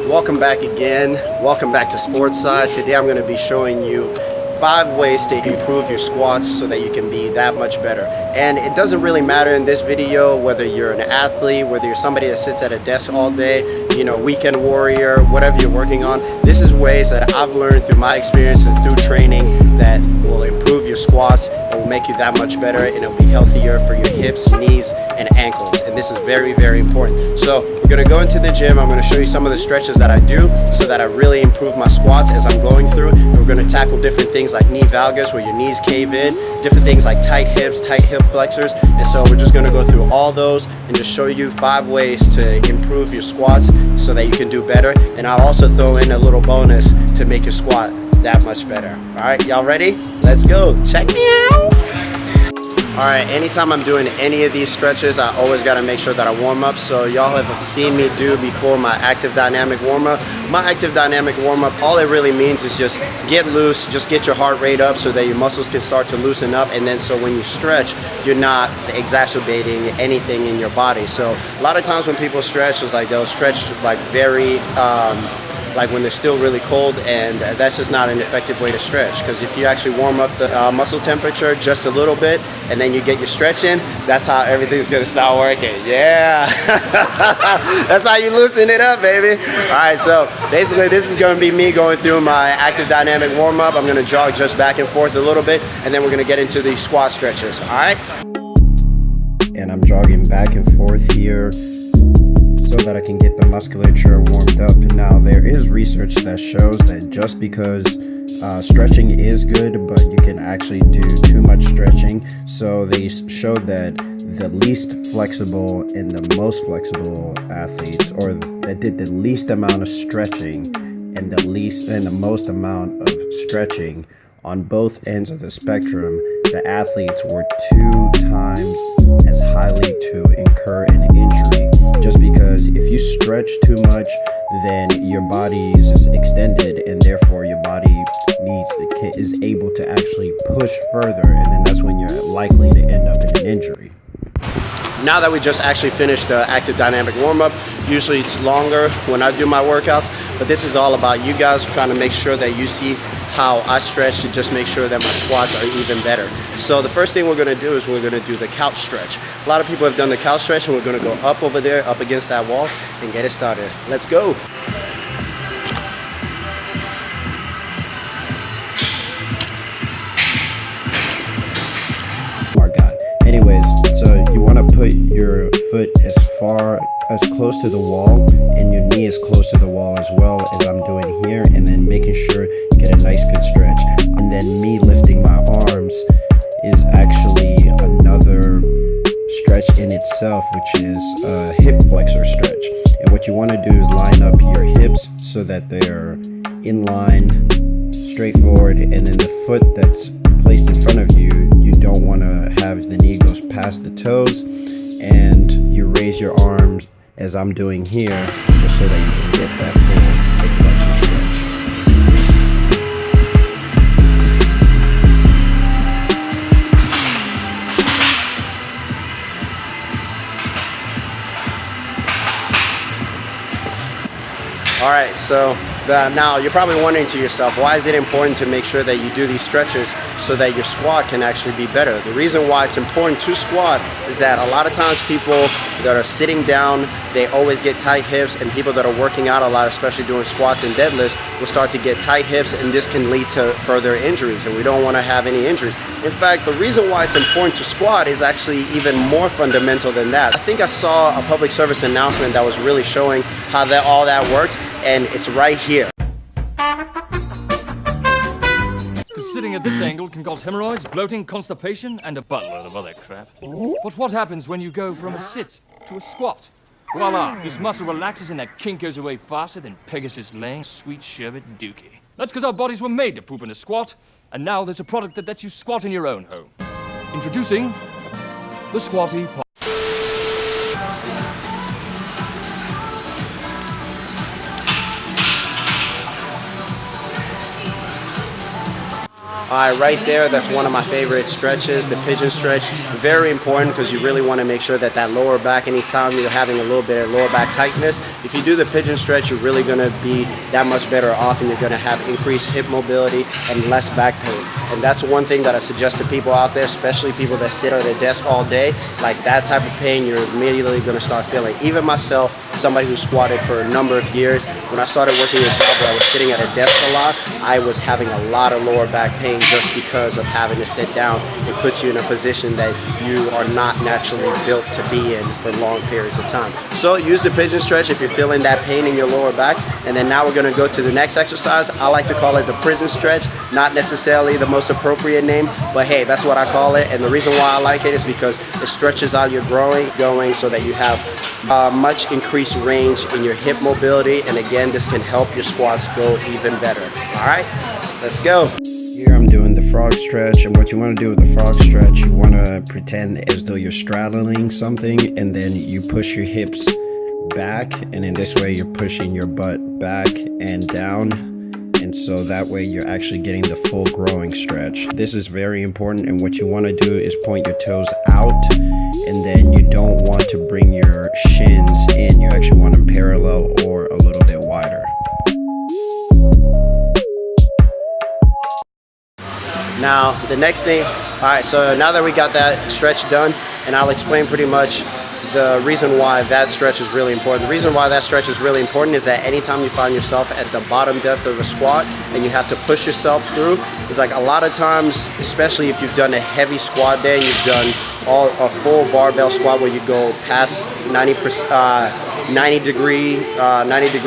Welcome back again. Welcome back to Sportside. Today I'm going to be showing you 5 ways to improve your squats so that you can be that much better. And it doesn't really matter in this video whether you're an athlete, whether you're somebody that sits at a desk all day, weekend warrior, whatever you're working on. This is ways that I've learned through my experience and through training that will improve your squats. It will make you that much better, and it'll be healthier for your hips, knees, and ankles. And this is very, very important. So we're going to go into the gym. I'm going to show you some of the stretches that I do so that I really improve my squats as I'm going through. And we're going to tackle different things like knee valgus, where your knees cave in, different things like tight hips, tight hip flexors. And so we're just going to go through all those and just show you 5 ways to improve your squats so that you can do better. And I'll also throw in a little bonus to make your squat that much better. All right, y'all ready? Let's go. Check me out. All right, anytime I'm doing any of these stretches, I always got to make sure that I warm up. So y'all have seen me do before my active dynamic warm up. My active dynamic warm up, all it really means is just get loose, just get your heart rate up so that your muscles can start to loosen up. And then so when you stretch, you're not exacerbating anything in your body. So a lot of times when people stretch, it's like they'll stretch like very, like when they're still really cold, and that's just not an effective way to stretch, because if you actually warm up the muscle temperature just a little bit and then you get your stretch in, that's how everything's gonna start working. Yeah. That's how you loosen it up, baby. All right, so basically this is gonna be me going through my active dynamic warm up. I'm gonna jog just back and forth a little bit, and then we're gonna get into these squat stretches, all right? And I'm jogging back and forth here so that I can get the musculature warmed up. Now, there is research that shows that just because stretching is good, but you can actually do too much stretching. So they showed that the least flexible and the most flexible athletes, or that did the least amount of stretching and the most amount of stretching on both ends of the spectrum, the athletes were 2 times as highly to incur an injury. Just because if you stretch too much, then your body is extended, and therefore your body is able to actually push further, and then that's when you're likely to end up in an injury. Now that we just actually finished the active dynamic warm-up, usually it's longer when I do my workouts, but this is all about you guys trying to make sure that you see how I stretch to just make sure that my squats are even better. So the first thing we're gonna do is we're gonna do the couch stretch. A lot of people have done the couch stretch, and we're gonna go up over there, up against that wall, and get it started. Let's go. Anyways, so you want to put your foot as close to the wall, and your knee as close to the wall as well as I'm doing here, and then making sure you get a nice good stretch. And then me lifting my arms is actually another stretch in itself, which is a hip flexor stretch. And what you want to do is line up your hips so that they're in line, straightforward, and then the foot that's placed in front of you, you don't want to have the knee goes past the toes, and you raise your arms as I'm doing here, just so that you can get that full hip flexor stretch. All right, so now you're probably wondering to yourself, why is it important to make sure that you do these stretches so that your squat can actually be better? The reason why it's important to squat is that a lot of times people that are sitting down, they always get tight hips, and people that are working out a lot, especially doing squats and deadlifts, will start to get tight hips, and this can lead to further injuries, and we don't want to have any injuries. In fact, the reason why it's important to squat is actually even more fundamental than that. I think I saw a public service announcement that was really showing how all that works, and it's right here. Sitting at this angle can cause hemorrhoids, bloating, constipation, and a buttload of other crap. But what happens when you go from a sit to a squat? Voila! This muscle relaxes and that kink goes away faster than Pegasus laying sweet sherbet dookie. That's because our bodies were made to poop in a squat, and now there's a product that lets you squat in your own home. Introducing the Squatty Potty. All right, right there, that's one of my favorite stretches, the pigeon stretch. Very important because you really want to make sure that that lower back, anytime you're having a little bit of lower back tightness, if you do the pigeon stretch, you're really going to be that much better off, and you're going to have increased hip mobility and less back pain. And that's one thing that I suggest to people out there, especially people that sit at their desk all day. Like that type of pain, you're immediately going to start feeling. Even myself, somebody who squatted for a number of years, when I started working a job where I was sitting at a desk a lot, I was having a lot of lower back pain just because of having to sit down. It puts you in a position that you are not naturally built to be in for long periods of time. So use the pigeon stretch if you're feeling that pain in your lower back. And then now we're going to go to the next exercise. I like to call it the prison stretch. Not necessarily the most appropriate name, but hey, that's what I call it. And the reason why I like it is because it stretches out your going so that you have much increased range in your hip mobility. And again, this can help your squats go even better. All right, let's go. Here I'm doing the frog stretch, and what you want to do with the frog stretch, you want to pretend as though you're straddling something, and then you push your hips back, and in this way you're pushing your butt back and down, and so that way you're actually getting the full growing stretch. This is very important, and what you want to do is point your toes out, and then you don't want to bring your shins in. You actually want them parallel or a little bit wider. Now the next thing, all right, so now that we got that stretch done, and I'll explain pretty much the reason why that stretch is really important. The reason why that stretch is really important is that anytime you find yourself at the bottom depth of a squat and you have to push yourself through, it's like a lot of times, especially if you've done a heavy squat day, you've done a full barbell squat where you go past 90 degree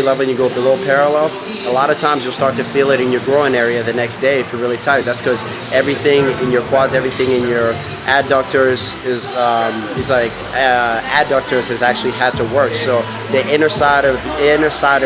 level and you go below parallel. A lot of times you'll start to feel it in your groin area the next day if you're really tight. That's because everything in your quads, everything in your adductors adductors has actually had to work. So the inner side of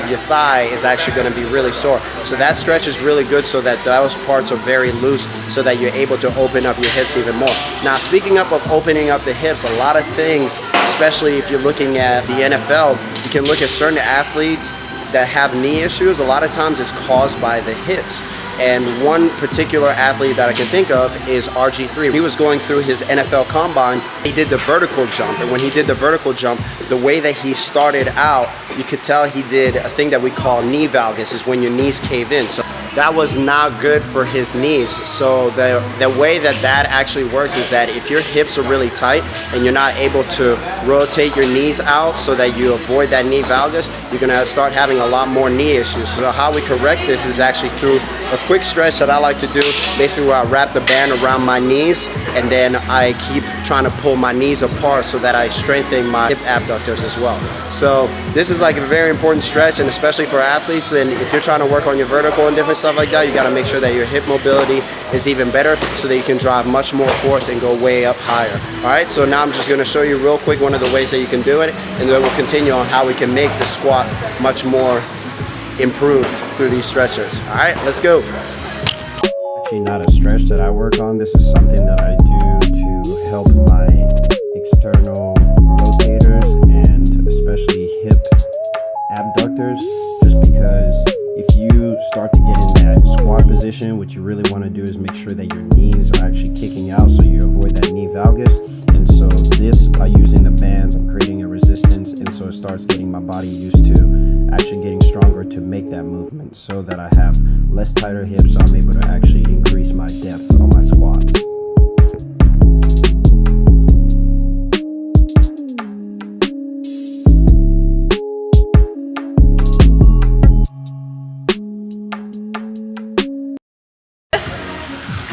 your thigh is actually going to be really sore. So that stretch is really good so that those parts are very loose so that you're able to open up your hips even more. Now, speaking of opening up the hips, a lot of things, especially if you're looking at the NFL, you can look at certain athletes that have knee issues. A lot of times it's caused by the hips. And one particular athlete that I can think of is RG3. He was going through his NFL combine. He did the vertical jump. And when he did the vertical jump, the way that he started out, you could tell he did a thing that we call knee valgus, is when your knees cave in. So that was not good for his knees. So the way that actually works is that if your hips are really tight and you're not able to rotate your knees out so that you avoid that knee valgus, you're gonna start having a lot more knee issues. So how we correct this is actually through a quick stretch that I like to do, basically where I wrap the band around my knees and then I keep trying to pull my knees apart so that I strengthen my hip abductors as well. So this is like a very important stretch, and especially for athletes, and if you're trying to work on your vertical and different stuff like that, you got to make sure that your hip mobility is even better so that you can drive much more force and go way up higher. All right, so now I'm just going to show you real quick one of the ways that you can do it, and then we'll continue on how we can make the squat much more improved through these stretches. All right, let's go. Actually not a stretch that I work on. This is something that I do to help my external rotators and especially hip abductors, just because if you start to get in that squat position, what you really want to do is make sure that your knees are actually kicking out so you avoid that knee valgus. And so this, by using the bands, I'm creating a resistance, and so it starts getting my body used to actually getting stronger to make that movement so that I have less tighter hips, so I'm able to actually increase my depth on my squats.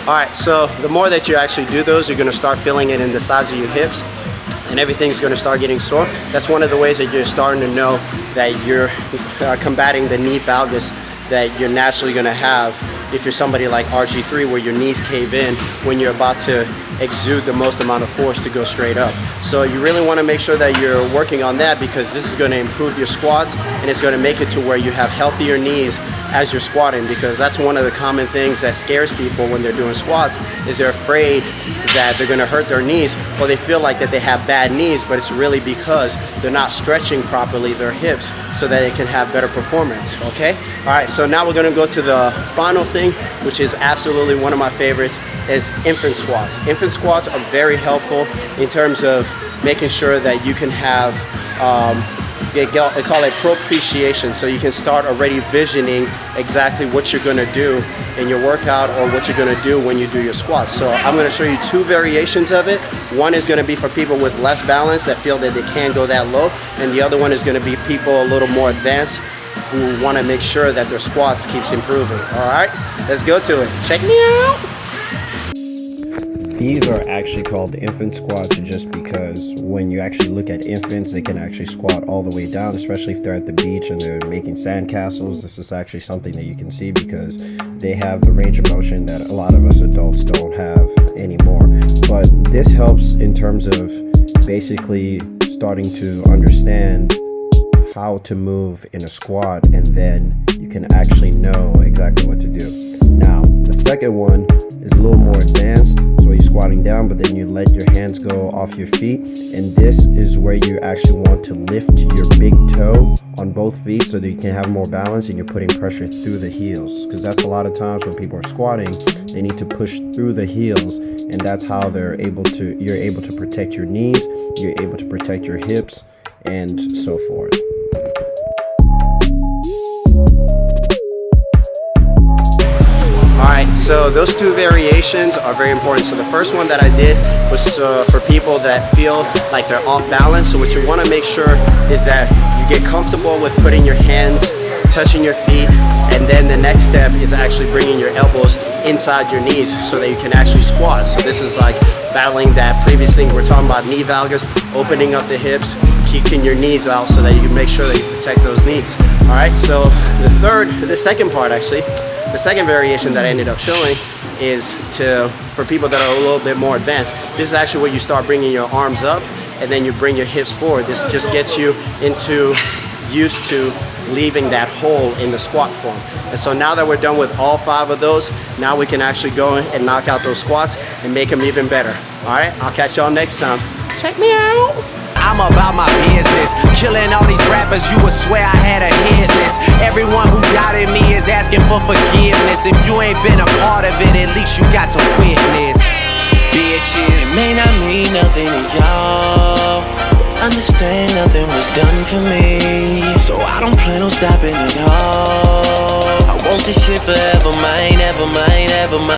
All right, so the more that you actually do those, you're gonna start feeling it in the sides of your hips, and everything's gonna start getting sore. That's one of the ways that you're starting to know that you're combating the knee valgus that you're naturally gonna have if you're somebody like RG3, where your knees cave in when you're about to exude the most amount of force to go straight up. So you really wanna make sure that you're working on that, because this is gonna improve your squats, and it's gonna make it to where you have healthier knees as you're squatting, because that's one of the common things that scares people when they're doing squats, is they're afraid that they're gonna hurt their knees, or they feel like that they have bad knees, but it's really because they're not stretching properly their hips so that it can have better performance, okay? All right, so now we're gonna go to the final thing, which is absolutely one of my favorites, is infant squats. Infant squats are very helpful in terms of making sure that you can have, they call it propitiation, so you can start already visioning exactly what you're gonna do in your workout or what you're gonna do when you do your squats. So I'm gonna show you two variations of it. One is gonna be for people with less balance that feel that they can't go that low, and the other one is gonna be people a little more advanced who wanna make sure that their squats keeps improving. All right, let's go to it. Check me out. These are actually called infant squats just because when you actually look at infants, they can actually squat all the way down, especially if they're at the beach and they're making sandcastles. This is actually something that you can see because they have the range of motion that a lot of us adults don't have anymore. But this helps in terms of basically starting to understand how to move in a squat, and then you can actually know exactly what to do. Now, the second one is a little more advanced. So you're squatting down, but then you let your hands go off your feet, and this is where you actually want to lift your big toe on both feet so that you can have more balance and you're putting pressure through the heels, because that's a lot of times when people are squatting, they need to push through the heels, and that's how you're able to protect your knees, you're able to protect your hips, and so forth. Alright, so those two variations are very important. So the first one that I did was for people that feel like they're off balance. So what you want to make sure is that you get comfortable with putting your hands, touching your feet, and then the next step is actually bringing your elbows inside your knees so that you can actually squat. So this is like battling that previous thing we're talking about, knee valgus, opening up the hips, kicking your knees out so that you can make sure that you protect those knees. Alright, so the second part actually, the second variation that I ended up showing is for people that are a little bit more advanced. This is actually where you start bringing your arms up and then you bring your hips forward. This just gets you used to leaving that hole in the squat form. And so now that we're done with all 5 of those, now we can actually go and knock out those squats and make them even better. All right, I'll catch y'all next time. Check me out. I'm about my business, killing all these rappers, you would swear I had a hit list. Everyone who doubted me is asking for forgiveness. If you ain't been a part of it, at least you got to witness. Bitches, it may not mean nothing to y'all, understand nothing was done for me, so I don't plan on stopping at all. I want this shit forever, mine, ever mine, ever mine.